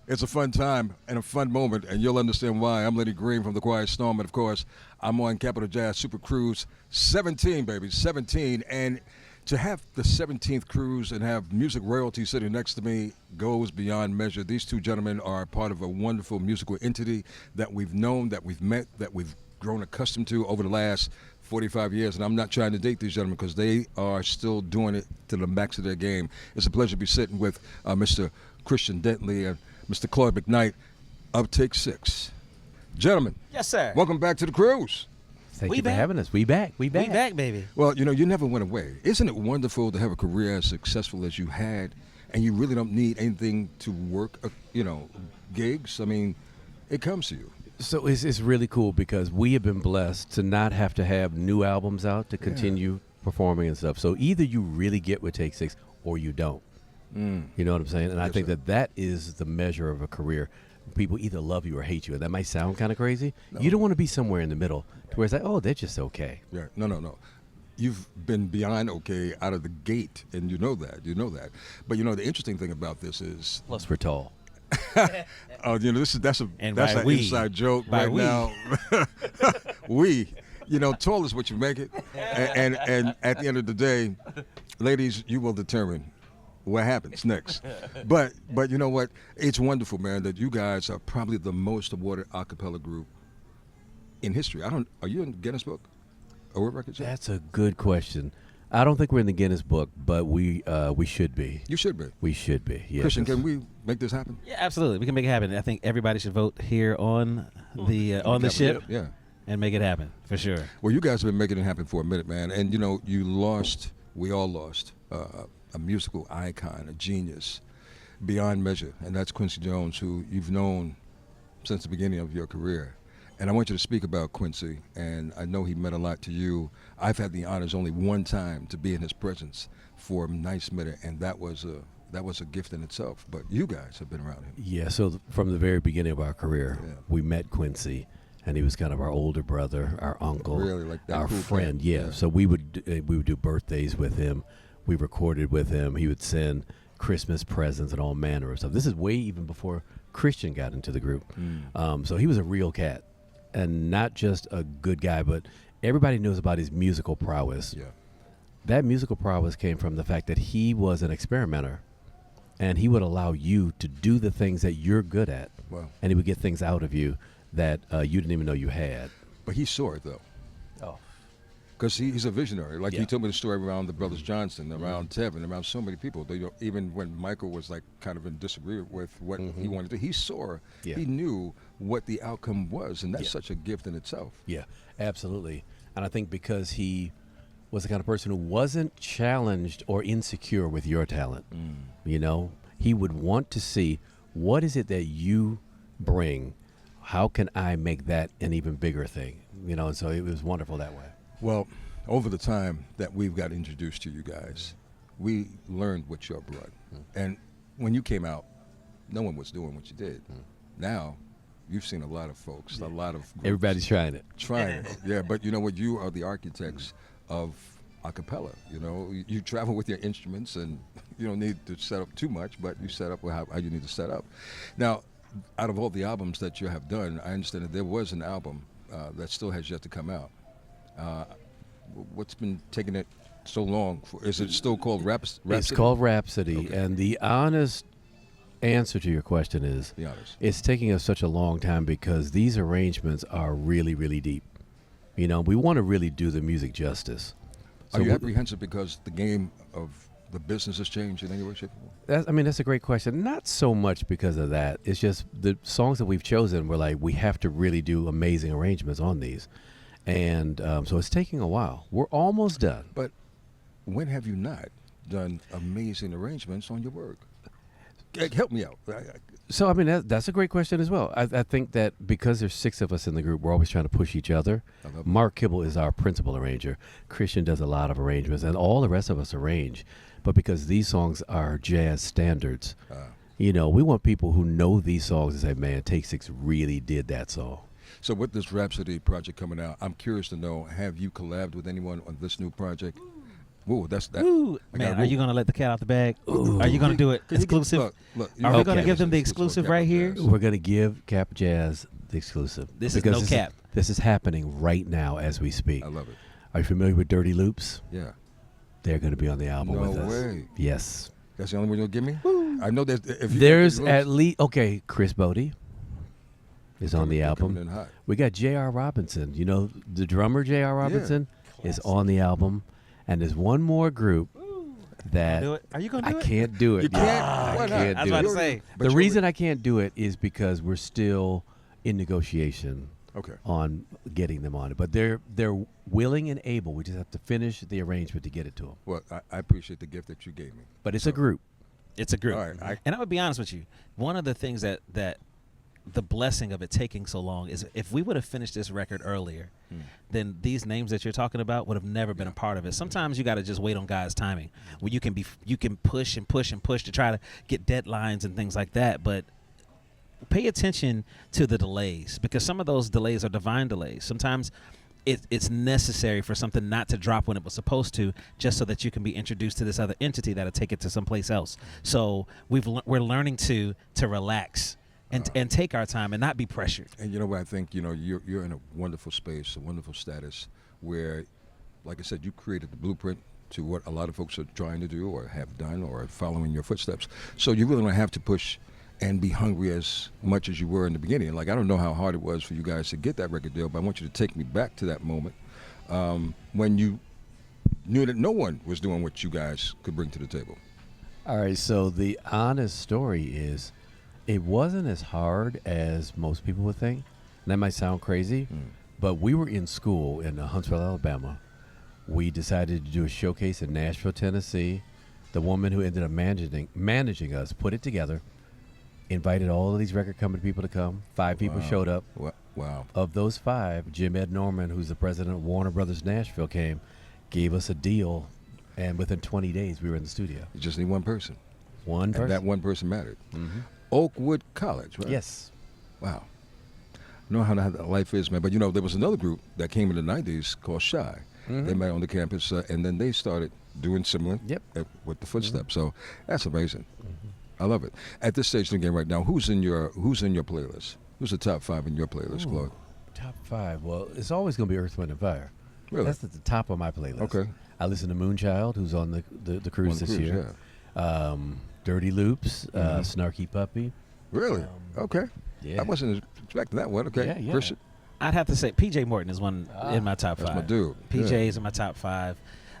It's a fun time and a fun moment, and you'll understand why. I'm Lenny Green from The Quiet Storm, and of course, I'm on Capital Jazz Super Cruise 17, baby, 17. And to have the 17th cruise and have music royalty sitting next to me goes beyond measure. These two gentlemen are part of a wonderful musical entity that we've known, that we've met, that we've grown accustomed to over the last 45 years. And I'm not trying to date these gentlemen because they are still doing it to the max of their game. It's a pleasure to be sitting with Mr. Christian Dentley and Mr. Claude McKnight of Take Six. Gentlemen. Yes, sir. Welcome back to the cruise. Thank you for having us. We back. We back, baby. Well, you never went away. Isn't it wonderful to have a career as successful as you had, and you really don't need anything to work, gigs? I mean, it comes to you. So it's really cool because we have been blessed to not have to have new albums out to continue performing and stuff. So either you really get with Take Six or you don't. You know what I'm saying? And I think that is the measure of a career. People either love you or hate you. And that might sound kind of crazy. No. You don't want to be somewhere in the middle to where it's like, oh, they're just okay. Yeah, no. You've been beyond okay out of the gate, and you know that. But the interesting thing about this is, plus we're tall. That's an inside joke by right now. Tall is what you make it, and at the end of the day, ladies, you will determine what happens next. But you know what? It's wonderful, man, that you guys are probably the most awarded a cappella group in history. Are you in Guinness Book? Or what record? That's a good question. I don't think we're in the Guinness Book, but we should be. You should be. We should be. Yes. Christian, can we make this happen? Yeah, absolutely. We can make it happen. I think everybody should vote here on the ship. Yeah. And make it happen for sure. Well, you guys have been making it happen for a minute, man. And you lost. We all lost. A musical icon, a genius, beyond measure, and that's Quincy Jones, who you've known since the beginning of your career. And I want you to speak about Quincy, and I know he meant a lot to you. I've had the honors only one time to be in his presence for a nice minute, and that was a gift in itself. But you guys have been around him. Yeah, so from the very beginning of our career, we met Quincy, and he was kind of our older brother, our uncle, really, like that our cool friend. kid. Yeah, so we would do birthdays with him. We recorded with him. He would send Christmas presents and all manner of stuff. This is way even before Christian got into the group. So he was a real cat, and not just a good guy, but everybody knows about his musical prowess. Yeah. That musical prowess came from the fact that he was an experimenter, and he would allow you to do the things that you're good at. Wow. And he would get things out of you that you didn't even know you had. But he saw it, though. Oh. Because he's a visionary. Like he told me the story around the Brothers Johnson, around Tevin, around so many people. Even when Michael was like kind of in disagreement with what he wanted to do, he saw, he knew what the outcome was, and that's such a gift in itself. Yeah, absolutely. And I think because he was the kind of person who wasn't challenged or insecure with your talent, he would want to see, what is it that you bring? How can I make that an even bigger thing? And so it was wonderful that way. Well, over the time that we've got introduced to you guys, we learned what you brought. And when you came out, no one was doing what you did. Now, you've seen a lot of folks, a lot of groups. Everybody's trying it. Yeah, but you know what? You are the architects of a cappella. You travel with your instruments, and you don't need to set up too much, but you set up how you need to set up. Now, out of all the albums that you have done, I understand that there was an album that still has yet to come out. What's been taking it so long? Is it still called Rhapsody? It's called Rhapsody, Okay. and the honest answer to your question is, it's taking us such a long time because these arrangements are really, really deep. We want to really do the music justice. So are you apprehensive because the game of the business has changed in any way, shape, or form? That's a great question. Not so much because of that. It's just the songs that we've chosen, we're like, we have to really do amazing arrangements on these. And so it's taking a while. We're almost done. But when have you not done amazing arrangements on your work? Help me out. So, that's a great question as well. I think that because there's 6 of us in the group, we're always trying to push each other. Mark Kibble is our principal arranger. Christian does a lot of arrangements, and all the rest of us arrange. But because these songs are jazz standards, we want people who know these songs and say, man, Take Six really did that song. So with this Rhapsody project coming out, I'm curious to know, have you collabed with anyone on this new project? Ooh, that's that. Ooh, I man, got are you going to let the cat out the bag? Are you going to do it Can you get- exclusive? Look, Are we Okay. going to give them the exclusive exclusive right here? We're going to give Cap Jazz the exclusive. This is because no cap. This is happening right now as we speak. I love it. Are you familiar with Dirty Loops? Yeah. They're going to be on the album No with us. way. Yes. That's the only one you'll give me? I know that if you There's got at least, okay, Chris Bodie is on the they're album. coming in hot. We got J.R. Robinson. You know, the drummer J.R. Robinson is on the album. And there's one more group that Do it. Are you going to do I it? can't do it. You yet. can't? I Why not? can't I was do about it. to say. But The you're reason I can't do it is because we're still in negotiation Okay. on getting them on it. But they're willing and able. We just have to finish the arrangement to get it to them. Well, I appreciate the gift that you gave me. But it's a group. It's a group. All right, And I would be honest with you. One of the things that the blessing of it taking so long is if we would have finished this record earlier, then these names that you're talking about would have never been a part of it. Sometimes you got to just wait on God's timing, where you can push and push and push to try to get deadlines and things like that. But pay attention to the delays, because some of those delays are divine delays. Sometimes it's necessary for something not to drop when it was supposed to, just so that you can be introduced to this other entity that'll take it to someplace else. So we're learning to relax and take our time and not be pressured. And you know what I think? You know, you're in a wonderful space, a wonderful status where, like I said, you created the blueprint to what a lot of folks are trying to do or have done or are following your footsteps. So you really don't have to push and be hungry as much as you were in the beginning. Like, I don't know how hard it was for you guys to get that record deal, but I want you to take me back to that moment when you knew that no one was doing what you guys could bring to the table. All right, so the honest story is it wasn't as hard as most people would think. And that might sound crazy, but we were in school in Huntsville, Alabama. We decided to do a showcase in Nashville, Tennessee. The woman who ended up managing us put it together, invited all of these record company people to come. 5 people showed up. Wow. Of those 5, Jim Ed Norman, who's the president of Warner Brothers Nashville, came, gave us a deal, and within 20 days we were in the studio. You just need one person. One person. And that one person mattered. Oakwood College, right? Yes. Wow. Know how that life is, man. But, you know, there was another group that came in the 90s called Shy. They met on the campus, and then they started doing similar with the footsteps. So that's amazing. I love it. At this stage of the game right now, who's in your playlist? Who's the top 5 in your playlist, Claude? Top 5. Well, it's always going to be Earth, Wind, and Fire. Really? That's at the top of my playlist. Okay. I listen to Moonchild, who's on the cruise this year. Yeah. Dirty Loops, Snarky Puppy. Really? Okay. Yeah. I wasn't expecting that one. Okay. Yeah. Christian? I'd have to say PJ Morton is one in my top 5. That's my dude. PJ Yeah. is in my top 5.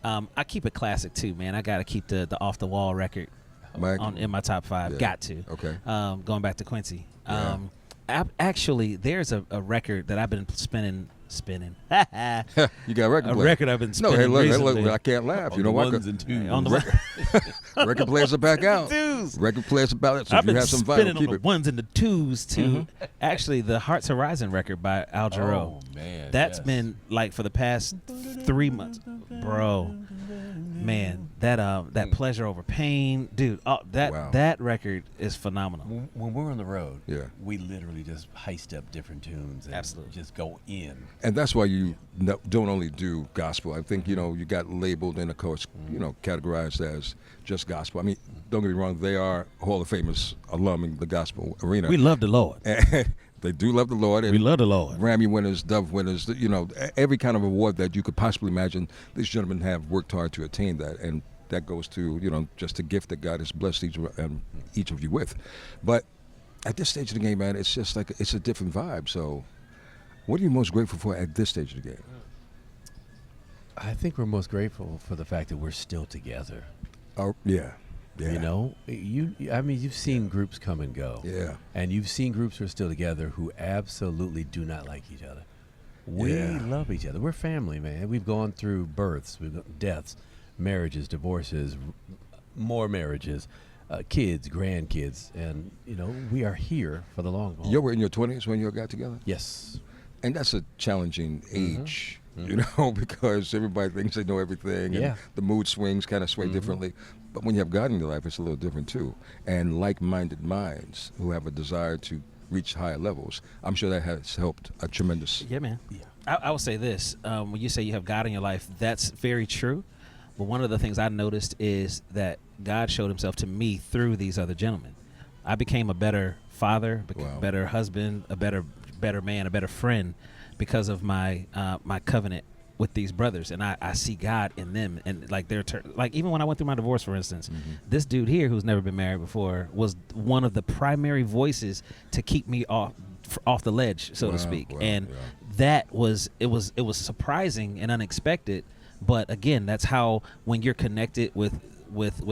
I keep it classic too, man. I got to keep the Off the Wall record Mike? in my top 5. Yeah. Got to. Okay. Going back to Quincy. Yeah. Actually, there's a record that I've been spinning. You got a record A player. record I've been No, spinning hey, look, recently. I can't laugh. On You know the why? ones and twos. On the Record players are back out. twos. Record players are back out. So I've if you been have some spinning vinyl, on keep the it. ones and the twos too. Actually, the Hearts Horizon record by Al Jarreau. Oh, man. That's yes. been like for the past 3 months, bro. Man, that pleasure over pain, dude. Oh, Wow. that record is phenomenal. When we're on the road, Yeah. we literally just heist up different tunes and Absolutely. just go in. And that's why you don't only do gospel. I think, you know, you got labeled and, of course, you know, categorized as just gospel. I mean, don't get me wrong, they are Hall of Famers alum in the gospel arena. We love the Lord. And they do love the Lord. And We love the Lord. Grammy winners, Dove winners, you know, every kind of award that you could possibly imagine. These gentlemen have worked hard to attain that. And that goes to, you know, just a gift that God has blessed each of you with. But at this stage of the game, man, it's just like it's a different vibe. So what are you most grateful for at this stage of the game? I think we're most grateful for the fact that we're still together. Oh, yeah. Yeah. You know, you've seen groups come and go. Yeah. And you've seen groups who are still together who absolutely do not like each other. We Yeah. love each other. We're family, man. We've gone through births, we've got deaths, marriages, divorces, more marriages, kids, grandkids, and you know we are here for the long haul. You were in your 20s when you got together? Yes. And that's a challenging age, you know, because everybody thinks they know everything. Yeah. And the mood swings kind of sway differently. But when you have God in your life, it's a little different too. And like-minded minds who have a desire to reach higher levels, I'm sure that has helped a tremendous. Yeah, man. Yeah. I will say this: when you say you have God in your life, that's very true. But one of the things I noticed is that God showed himself to me through these other gentlemen. I became a better father, Wow. a better husband, a better man, a better friend because of my my covenant with these brothers, and I see God in them, and like like even when I went through my divorce, for instance, this dude here who's never been married before was one of the primary voices to keep me off the ledge, so to speak, and that was it was surprising and unexpected, but again, that's how when you're connected with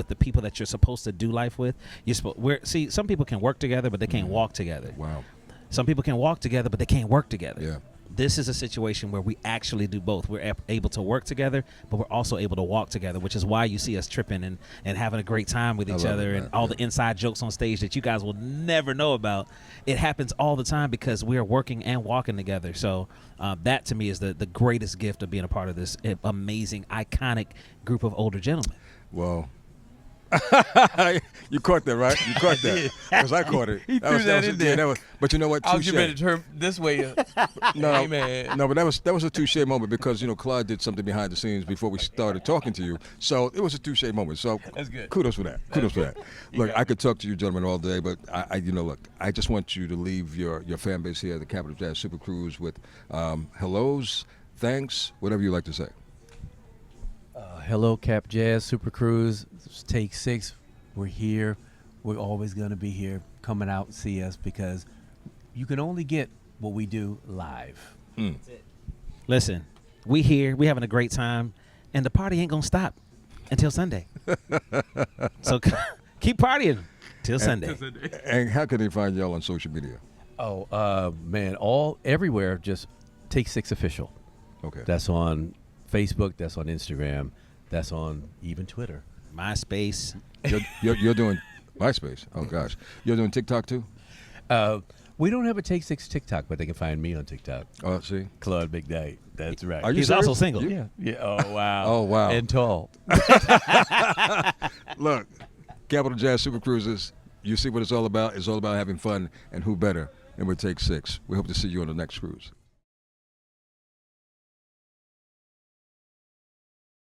the people that you're supposed to do life with, see, some people can work together but they can't walk together. Wow. Some people can walk together but they can't work together. Yeah. This is a situation where we actually do both. We're able to work together, but we're also able to walk together, which is why you see us tripping and having a great time with each other, and all the inside jokes on stage that you guys will never know about. It happens all the time because we are working and walking together. So that to me is the greatest gift of being a part of this amazing, iconic group of older gentlemen. Well, you caught that, right? You caught that. Because I caught it. He threw that in there. But you know what? I was Touche. getting ready to turn this way. No, Hey, man. no, but that was a touche moment because Claude did something behind the scenes before we started talking to you, so it was a touche moment. So That's good. Kudos for that. Kudos for that. Look, I could talk to you gentlemen all day, but look, I just want you to leave your fan base here at the Capital Jazz Super Cruise with hellos, thanks, whatever you like to say. Hello, Cap Jazz Super Cruise. Take 6. We're here. We're always going to be here. Coming out and see us because you can only get what we do live. Listen, we here, we having a great time, and the party ain't gonna stop until Sunday. So keep partying till Sunday. And how can they find y'all on social media? Oh, man, everywhere. Just Take 6 Official. Okay. That's on Facebook. That's on Instagram. That's on even Twitter. MySpace. You're doing MySpace. Oh gosh, you're doing TikTok too. We don't have a Take 6 TikTok, but they can find me on TikTok. Oh, see. Claude McKnight. That's right. Are you He's serious? also single. Yeah. Oh, wow. Oh, wow. And tall. Look, Capital Jazz Super Cruises, you see what it's all about? It's all about having fun, and who better than with Take 6. We hope to see you on the next cruise.